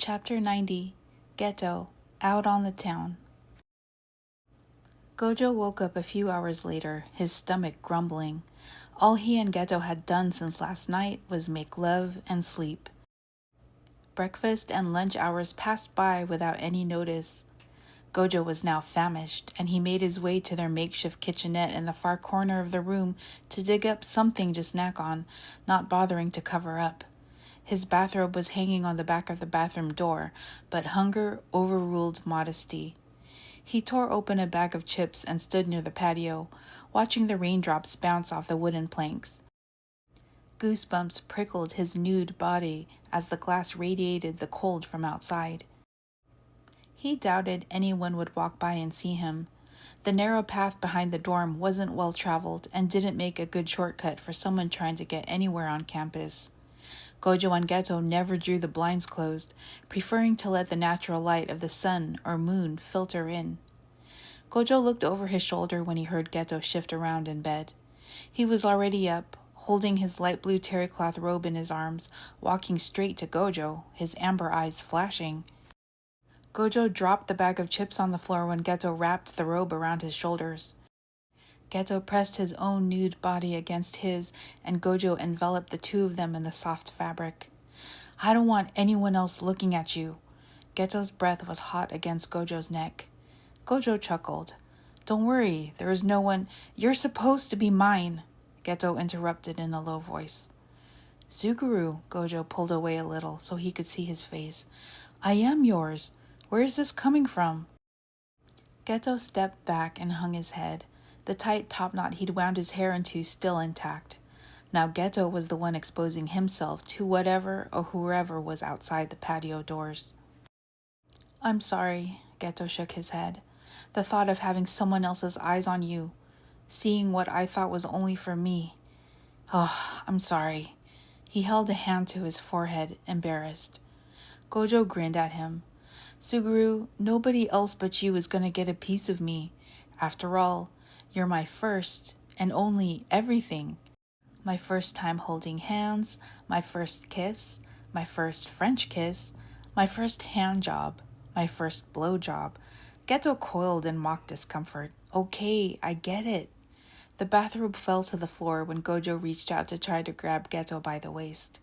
Chapter 90 Geto, Out on the Town. Gojo woke up a few hours later, his stomach grumbling. All he and Geto had done since last night was make love and sleep. Breakfast and lunch hours passed by without any notice. Gojo was now famished, and he made his way to their makeshift kitchenette in the far corner of the room to dig up something to snack on, not bothering to cover up. His bathrobe was hanging on the back of the bathroom door, but hunger overruled modesty. He tore open a bag of chips and stood near the patio, watching the raindrops bounce off the wooden planks. Goosebumps prickled his nude body as the glass radiated the cold from outside. He doubted anyone would walk by and see him. The narrow path behind the dorm wasn't well traveled and didn't make a good shortcut for someone trying to get anywhere on campus. Gojo and Geto never drew the blinds closed, preferring to let the natural light of the sun or moon filter in. Gojo looked over his shoulder when he heard Geto shift around in bed. He was already up, holding his light blue terry cloth robe in his arms, walking straight to Gojo, his amber eyes flashing. Gojo dropped the bag of chips on the floor when Geto wrapped the robe around his shoulders. Geto pressed his own nude body against his, and Gojo enveloped the two of them in the soft fabric. "I don't want anyone else looking at you." Geto's breath was hot against Gojo's neck. Gojo chuckled. "Don't worry, there is no one. You're supposed to be mine," Geto interrupted in a low voice. "Suguru," Gojo pulled away a little so he could see his face. "I am yours. Where is this coming from?" Geto stepped back and hung his head, the tight topknot he'd wound his hair into still intact. Now Geto was the one exposing himself to whatever or whoever was outside the patio doors. "I'm sorry," Geto shook his head. "The thought of having someone else's eyes on you, seeing what I thought was only for me. Oh, I'm sorry." He held a hand to his forehead, embarrassed. Gojo grinned at him. "Suguru, nobody else but you is gonna get a piece of me. After all, you're my first and only everything. My first time holding hands, my first kiss, my first French kiss, my first hand job, my first blow job." Geto coiled in mock discomfort. "Okay, I get it." The bathrobe fell to the floor when Gojo reached out to try to grab Geto by the waist.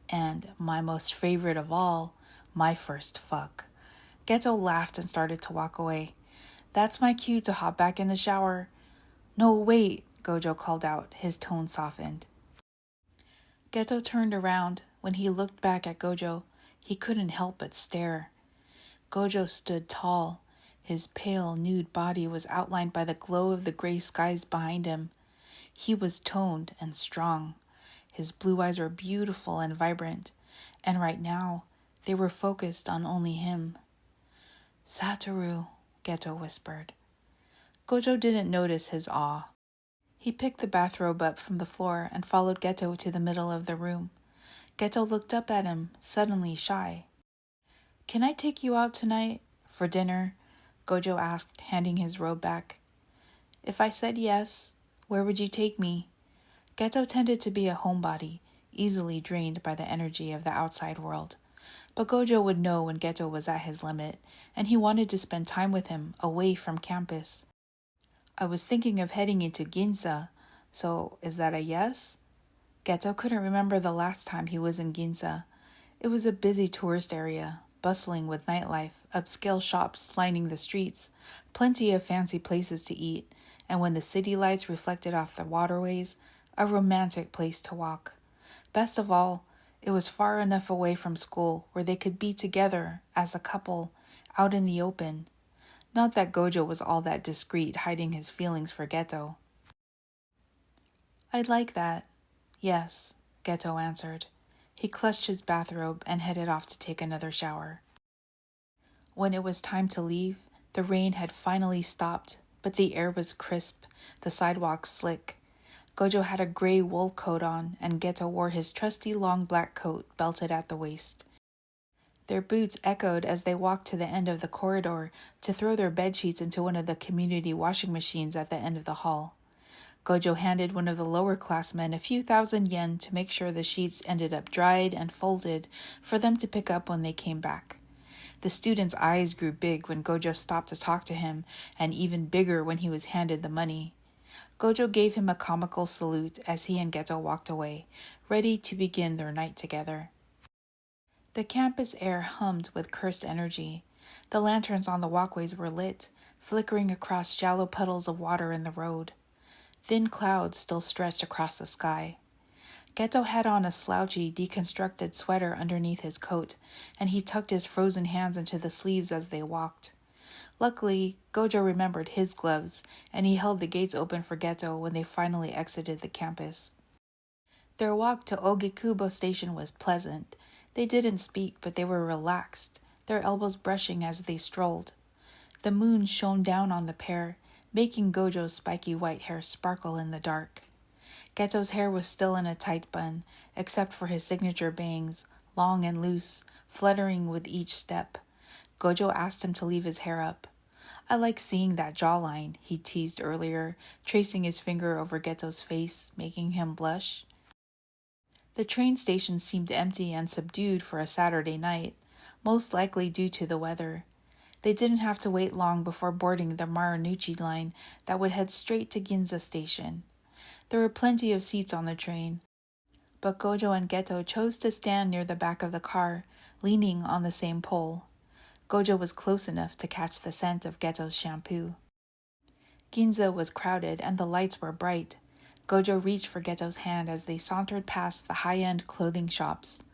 "And my most favorite of all, my first fuck." Geto laughed and started to walk away. "That's my cue to hop back in the shower." "No, wait," Gojo called out, his tone softened. Geto turned around. When he looked back at Gojo, he couldn't help but stare. Gojo stood tall. His pale, nude body was outlined by the glow of the gray skies behind him. He was toned and strong. His blue eyes were beautiful and vibrant, and right now, they were focused on only him. "Satoru," Geto whispered. Gojo didn't notice his awe. He picked the bathrobe up from the floor and followed Geto to the middle of the room. Geto looked up at him, suddenly shy. "Can I take you out tonight? For dinner?" Gojo asked, handing his robe back. "If I said yes, where would you take me?" Geto tended to be a homebody, easily drained by the energy of the outside world. But Gojo would know when Geto was at his limit, and he wanted to spend time with him, away from campus. "I was thinking of heading into Ginza, so is that a yes?" Geto couldn't remember the last time he was in Ginza. It was a busy tourist area, bustling with nightlife, upscale shops lining the streets, plenty of fancy places to eat, and when the city lights reflected off the waterways, a romantic place to walk. Best of all, it was far enough away from school where they could be together as a couple, out in the open. Not that Gojo was all that discreet, hiding his feelings for Geto. "I'd like that. Yes," Geto answered. He clutched his bathrobe and headed off to take another shower. When it was time to leave, the rain had finally stopped, but the air was crisp, the sidewalks slick. Gojo had a gray wool coat on, and Geto wore his trusty long black coat belted at the waist. Their boots echoed as they walked to the end of the corridor to throw their bedsheets into one of the community washing machines at the end of the hall. Gojo handed one of the lower classmen a few thousand yen to make sure the sheets ended up dried and folded for them to pick up when they came back. The student's eyes grew big when Gojo stopped to talk to him, and even bigger when he was handed the money. Gojo gave him a comical salute as he and Geto walked away, ready to begin their night together. The campus air hummed with cursed energy. The lanterns on the walkways were lit, flickering across shallow puddles of water in the road. Thin clouds still stretched across the sky. Geto had on a slouchy, deconstructed sweater underneath his coat, and he tucked his frozen hands into the sleeves as they walked. Luckily, Gojo remembered his gloves, and he held the gates open for Geto when they finally exited the campus. Their walk to Ogikubo Station was pleasant. They didn't speak, but they were relaxed, their elbows brushing as they strolled. The moon shone down on the pair, making Gojo's spiky white hair sparkle in the dark. Geto's hair was still in a tight bun, except for his signature bangs, long and loose, fluttering with each step. Gojo asked him to leave his hair up. "I like seeing that jawline," he teased earlier, tracing his finger over Geto's face, making him blush. The train station seemed empty and subdued for a Saturday night, most likely due to the weather. They didn't have to wait long before boarding the Marunouchi line that would head straight to Ginza Station. There were plenty of seats on the train, but Gojo and Geto chose to stand near the back of the car, leaning on the same pole. Gojo was close enough to catch the scent of Geto's shampoo. Ginza was crowded and the lights were bright. Gojo reached for Geto's hand as they sauntered past the high-end clothing shops.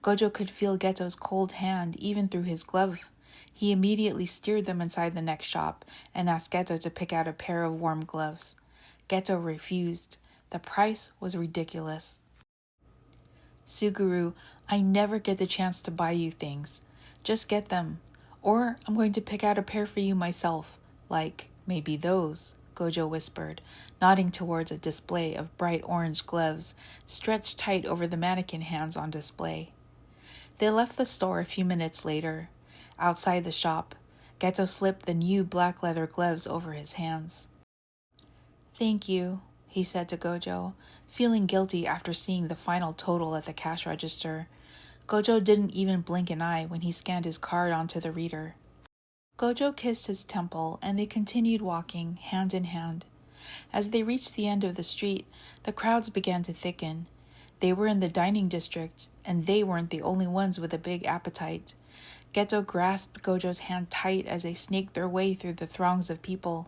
Gojo could feel Geto's cold hand even through his glove. He immediately steered them inside the next shop and asked Geto to pick out a pair of warm gloves. Geto refused. The price was ridiculous. "Suguru, I never get the chance to buy you things. Just get them. Or I'm going to pick out a pair for you myself. Like, maybe those," Gojo whispered, nodding towards a display of bright orange gloves stretched tight over the mannequin hands on display. They left the store a few minutes later. Outside the shop, Geto slipped the new black leather gloves over his hands. "Thank you," he said to Gojo, feeling guilty after seeing the final total at the cash register. Gojo didn't even blink an eye when he scanned his card onto the reader. Gojo kissed his temple, and they continued walking, hand in hand. As they reached the end of the street, the crowds began to thicken. They were in the dining district, and they weren't the only ones with a big appetite. Geto grasped Gojo's hand tight as they snaked their way through the throngs of people.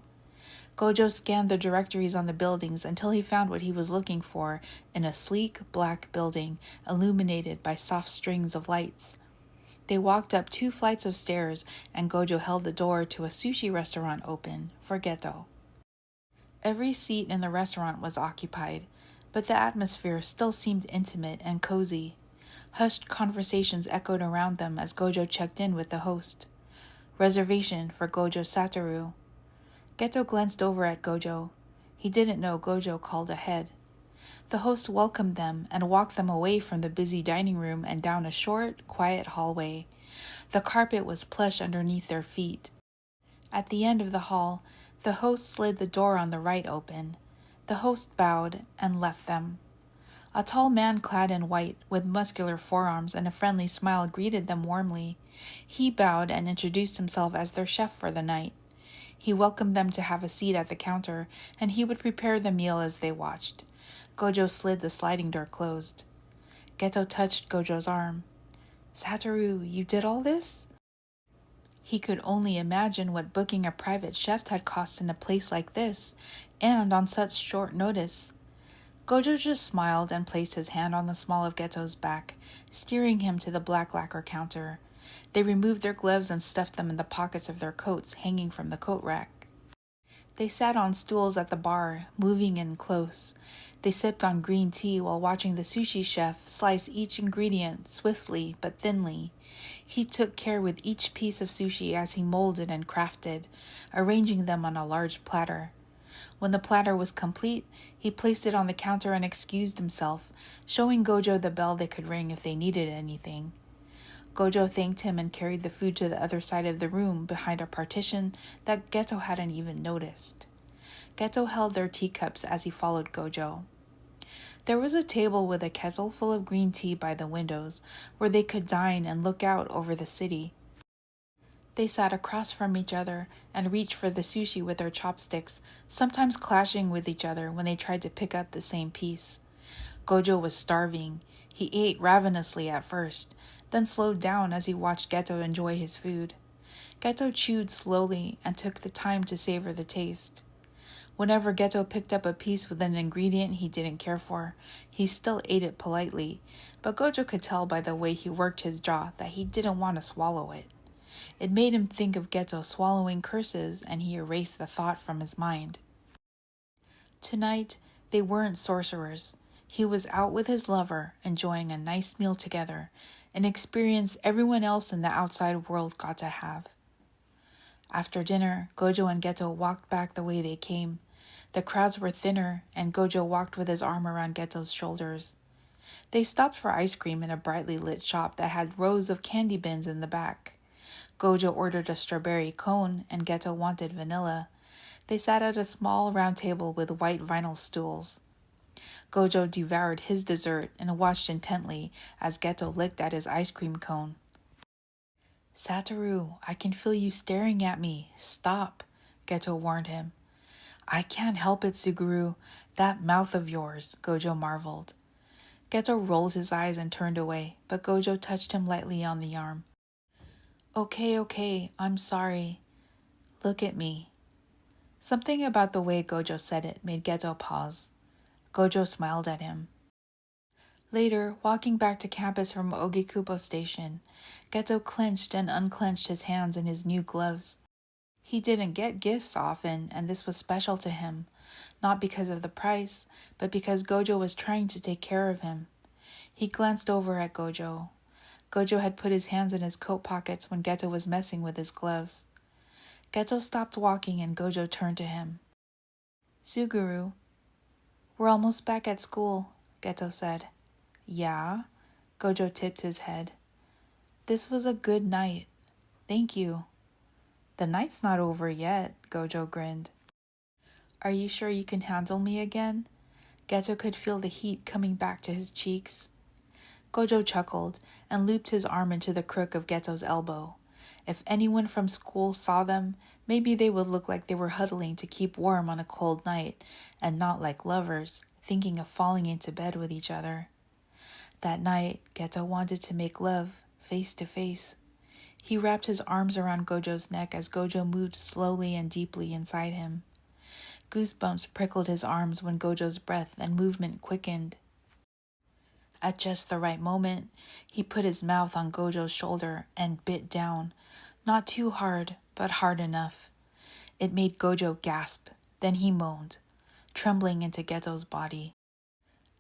Gojo scanned the directories on the buildings until he found what he was looking for in a sleek black building illuminated by soft strings of lights. They walked up 2 flights of stairs, and Gojo held the door to a sushi restaurant open for Geto. Every seat in the restaurant was occupied, but the atmosphere still seemed intimate and cozy. Hushed conversations echoed around them as Gojo checked in with the host. "Reservation for Gojo Satoru." Geto glanced over at Gojo. He didn't know Gojo called ahead. The host welcomed them and walked them away from the busy dining room and down a short, quiet hallway. The carpet was plush underneath their feet. At the end of the hall, the host slid the door on the right open. The host bowed and left them. A tall man clad in white, with muscular forearms and a friendly smile, greeted them warmly. He bowed and introduced himself as their chef for the night. He welcomed them to have a seat at the counter, and he would prepare the meal as they watched. Gojo slid the sliding door closed. Geto touched Gojo's arm. "Satoru, you did all this?" He could only imagine what booking a private chef had cost in a place like this, and on such short notice. Gojo just smiled and placed his hand on the small of Geto's back, steering him to the black lacquer counter. They removed their gloves and stuffed them in the pockets of their coats hanging from the coat rack. They sat on stools at the bar, moving in close. They sipped on green tea while watching the sushi chef slice each ingredient swiftly but thinly. He took care with each piece of sushi as he molded and crafted, arranging them on a large platter. When the platter was complete, he placed it on the counter and excused himself, showing Gojo the bell they could ring if they needed anything. Gojo thanked him and carried the food to the other side of the room behind a partition that Geto hadn't even noticed. Geto held their teacups as he followed Gojo. There was a table with a kettle full of green tea by the windows, where they could dine and look out over the city. They sat across from each other and reached for the sushi with their chopsticks, sometimes clashing with each other when they tried to pick up the same piece. Gojo was starving. He ate ravenously at first, then slowed down as he watched Geto enjoy his food. Geto chewed slowly and took the time to savor the taste. Whenever Geto picked up a piece with an ingredient he didn't care for, he still ate it politely, but Gojo could tell by the way he worked his jaw that he didn't want to swallow it. It made him think of Geto swallowing curses, and he erased the thought from his mind. Tonight, they weren't sorcerers. He was out with his lover, enjoying a nice meal together, an experience everyone else in the outside world got to have. After dinner, Gojo and Geto walked back the way they came. The crowds were thinner, and Gojo walked with his arm around Geto's shoulders. They stopped for ice cream in a brightly lit shop that had rows of candy bins in the back. Gojo ordered a strawberry cone, and Geto wanted vanilla. They sat at a small round table with white vinyl stools. Gojo devoured his dessert and watched intently as Geto licked at his ice cream cone. "Satoru, I can feel you staring at me. Stop," Geto warned him. "I can't help it, Suguru. That mouth of yours," Gojo marveled. Geto rolled his eyes and turned away, but Gojo touched him lightly on the arm. Okay, I'm sorry. Look at me." Something about the way Gojo said it made Geto pause. Gojo smiled at him. Later, walking back to campus from Ogikubo Station, Geto clenched and unclenched his hands in his new gloves. He didn't get gifts often, and this was special to him, not because of the price, but because Gojo was trying to take care of him. He glanced over at Gojo. Gojo had put his hands in his coat pockets when Geto was messing with his gloves. Geto stopped walking and Gojo turned to him. "Suguru, we're almost back at school," Geto said. "Yeah?" Gojo tipped his head. "This was a good night. Thank you." "The night's not over yet," Gojo grinned. "Are you sure you can handle me again?" Geto could feel the heat coming back to his cheeks. Gojo chuckled and looped his arm into the crook of Geto's elbow. If anyone from school saw them, maybe they would look like they were huddling to keep warm on a cold night, and not like lovers, thinking of falling into bed with each other. That night, Geto wanted to make love, face to face. He wrapped his arms around Gojo's neck as Gojo moved slowly and deeply inside him. Goosebumps prickled his arms when Gojo's breath and movement quickened. At just the right moment, he put his mouth on Gojo's shoulder and bit down, not too hard, but hard enough. It made Gojo gasp, then he moaned, trembling into Geto's body.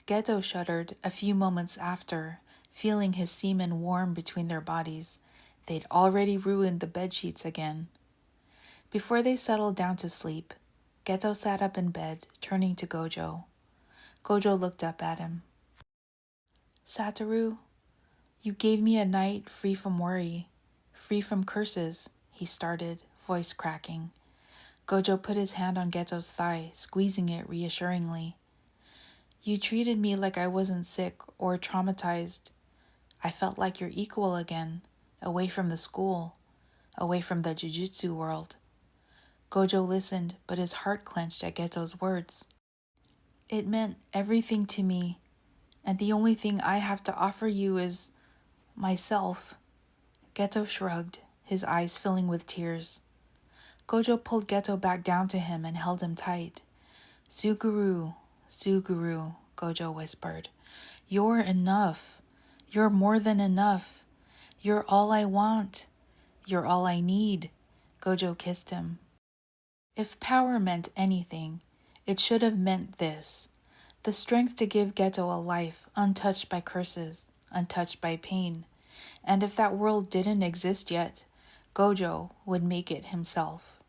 Geto shuddered a few moments after, feeling his semen warm between their bodies. They'd already ruined the bedsheets again. Before they settled down to sleep, Geto sat up in bed, turning to Gojo. Gojo looked up at him. "Satoru, you gave me a night free from worry, free from curses," he started, voice cracking. Gojo put his hand on Geto's thigh, squeezing it reassuringly. "You treated me like I wasn't sick or traumatized. I felt like your equal again, away from the school, away from the jujutsu world." Gojo listened, but his heart clenched at Geto's words. "It meant everything to me, and the only thing I have to offer you is myself." Geto shrugged, his eyes filling with tears. Gojo pulled Geto back down to him and held him tight. Suguru, Gojo whispered. "You're enough. You're more than enough. You're all I want. You're all I need." Gojo kissed him. If power meant anything, it should have meant this. The strength to give Geto a life untouched by curses, untouched by pain. And if that world didn't exist yet, Gojo would make it himself.